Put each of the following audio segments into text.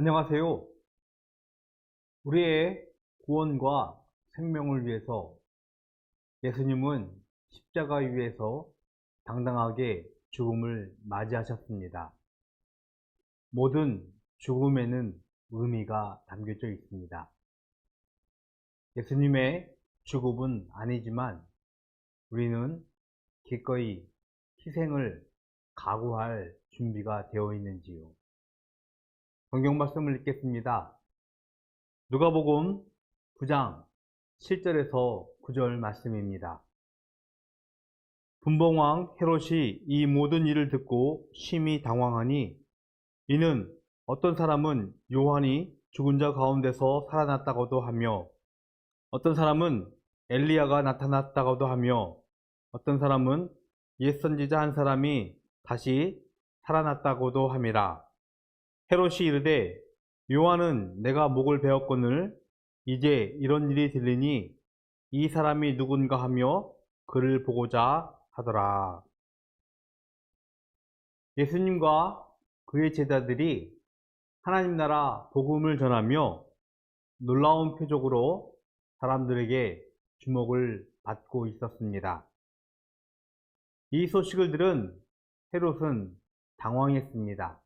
안녕하세요. 우리의 구원과 생명을 위해서 예수님은 십자가 위에서 당당하게 죽음을 맞이하셨습니다. 모든 죽음에는 의미가 담겨져 있습니다. 예수님의 죽음은 아니지만 우리는 기꺼이 희생을 각오할 준비가 되어 있는지요. 성경 말씀을 읽겠습니다. 누가복음 9장 7절에서 9절 말씀입니다. 분봉왕 헤롯이 이 모든 일을 듣고 심히 당황하니 이는 어떤 사람은 요한이 죽은 자 가운데서 살아났다고도 하며 어떤 사람은 엘리야가 나타났다고도 하며 어떤 사람은 옛 선지자 한 사람이 다시 살아났다고도 함이라. 헤롯이 이르되 요한은 내가 목을 베었거늘 이제 이런 일이 들리니 이 사람이 누군가 하며 그를 보고자 하더라. 예수님과 그의 제자들이 하나님 나라 복음을 전하며 놀라운 표적으로 사람들에게 주목을 받고 있었습니다. 이 소식을 들은 헤롯은 당황했습니다.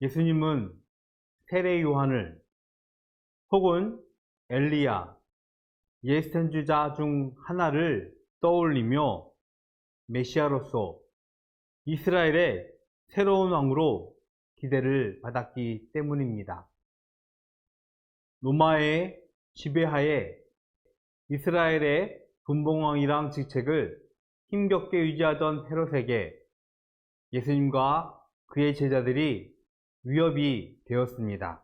예수님은 세례 요한을 혹은 엘리야, 옛 선지자 중 하나를 떠올리며 메시아로서 이스라엘의 새로운 왕으로 기대를 받았기 때문입니다. 로마의 지배하에 이스라엘의 분봉왕이란 직책을 힘겹게 유지하던 헤롯에게 예수님과 그의 제자들이 위협이 되었습니다.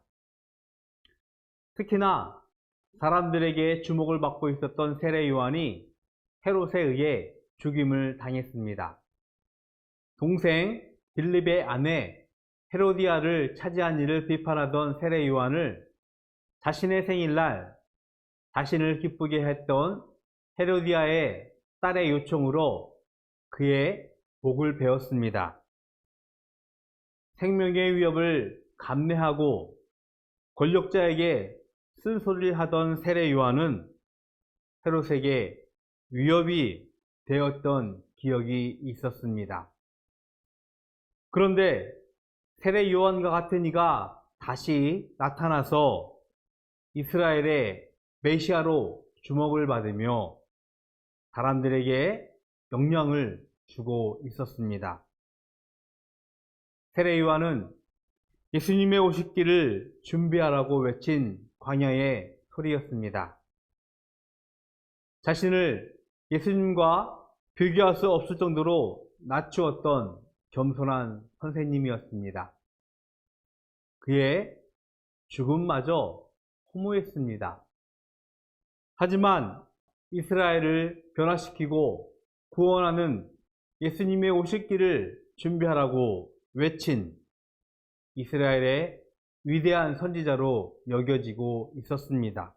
특히나 사람들에게 주목을 받고 있었던 세례 요한이 헤롯에 의해 죽임을 당했습니다. 동생 빌립의 아내 헤로디아를 차지한 일을 비판하던 세례 요한을 자신의 생일날 자신을 기쁘게 했던 헤로디아의 딸의 요청으로 그의 목을 베었습니다. 생명의 위협을 감내하고 권력자에게 쓴소리를 하던 세례 요한은 헤롯에게 위협이 되었던 기억이 있었습니다. 그런데 세례 요한과 같은 이가 다시 나타나서 이스라엘의 메시아로 주목을 받으며 사람들에게 영향을 주고 있었습니다. 세례 요한은 예수님의 오시기를 준비하라고 외친 광야의 소리였습니다. 자신을 예수님과 비교할 수 없을 정도로 낮추었던 겸손한 선생님이었습니다. 그의 죽음마저 허무했습니다. 하지만 이스라엘을 변화시키고 구원하는 예수님의 오실 길을 준비하라고 외친 이스라엘의 위대한 선지자로 여겨지고 있었습니다.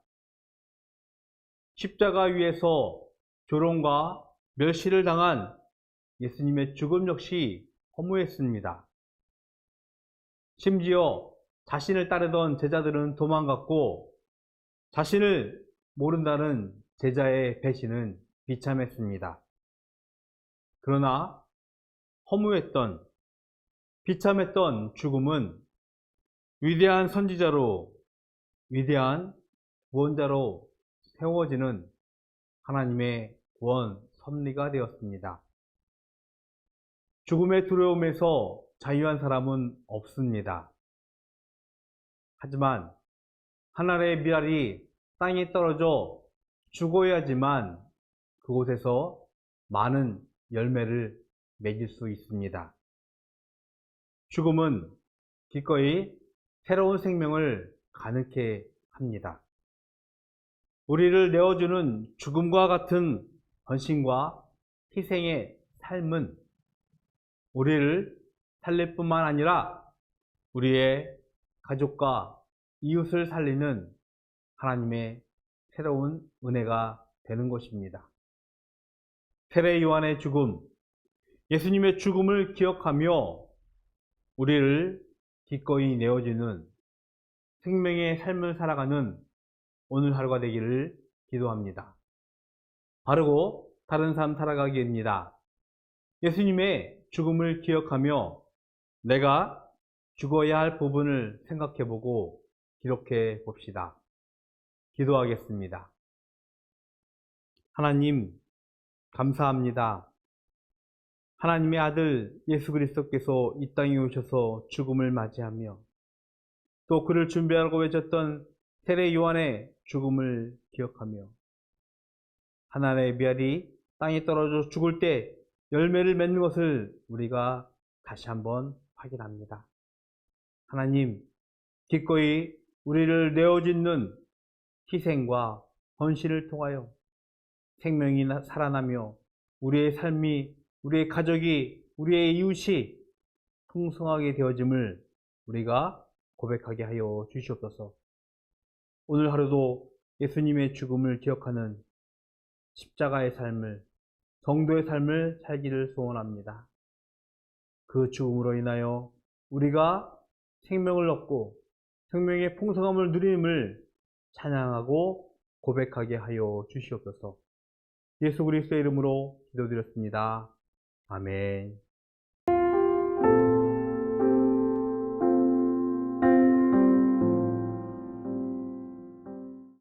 십자가 위에서 조롱과 멸시를 당한 예수님의 죽음 역시 허무했습니다. 심지어 자신을 따르던 제자들은 도망갔고 자신을 모른다는 제자의 배신은 비참했습니다. 그러나 허무했던 비참했던 죽음은 위대한 선지자로 위대한 구원자로 세워지는 하나님의 구원 섭리가 되었습니다. 죽음의 두려움에서 자유한 사람은 없습니다. 하지만 하늘의 미랄이 땅에 떨어져 죽어야지만 그곳에서 많은 열매를 맺을 수 있습니다. 죽음은 기꺼이 새로운 생명을 가능케 합니다. 우리를 내어주는 죽음과 같은 헌신과 희생의 삶은 우리를 살릴 뿐만 아니라 우리의 가족과 이웃을 살리는 하나님의 새로운 은혜가 되는 것입니다. 세례 요한의 죽음, 예수님의 죽음을 기억하며 우리를 기꺼이 내어주는 생명의 삶을 살아가는 오늘 하루가 되기를 기도합니다. 바르고 다른 삶 살아가기입니다. 예수님의 죽음을 기억하며 내가 죽어야 할 부분을 생각해보고 기록해 봅시다. 기도하겠습니다. 하나님, 감사합니다. 하나님의 아들 예수 그리스도께서 이 땅에 오셔서 죽음을 맞이하며 또 그를 준비하라고 외쳤던 세례 요한의 죽음을 기억하며 하나님의 비알이 땅에 떨어져 죽을 때 열매를 맺는 것을 우리가 다시 한번 확인합니다. 하나님, 기꺼이 우리를 내어짓는 희생과 헌신을 통하여 생명이 살아나며 우리의 삶이, 우리의 가족이, 우리의 이웃이 풍성하게 되어짐을 우리가 고백하게 하여 주시옵소서. 오늘 하루도 예수님의 죽음을 기억하는 십자가의 삶을, 성도의 삶을 살기를 소원합니다. 그 죽음으로 인하여 우리가 생명을 얻고 생명의 풍성함을 누림을 찬양하고 고백하게 하여 주시옵소서. 예수 그리스도의 이름으로 기도드렸습니다. 아멘.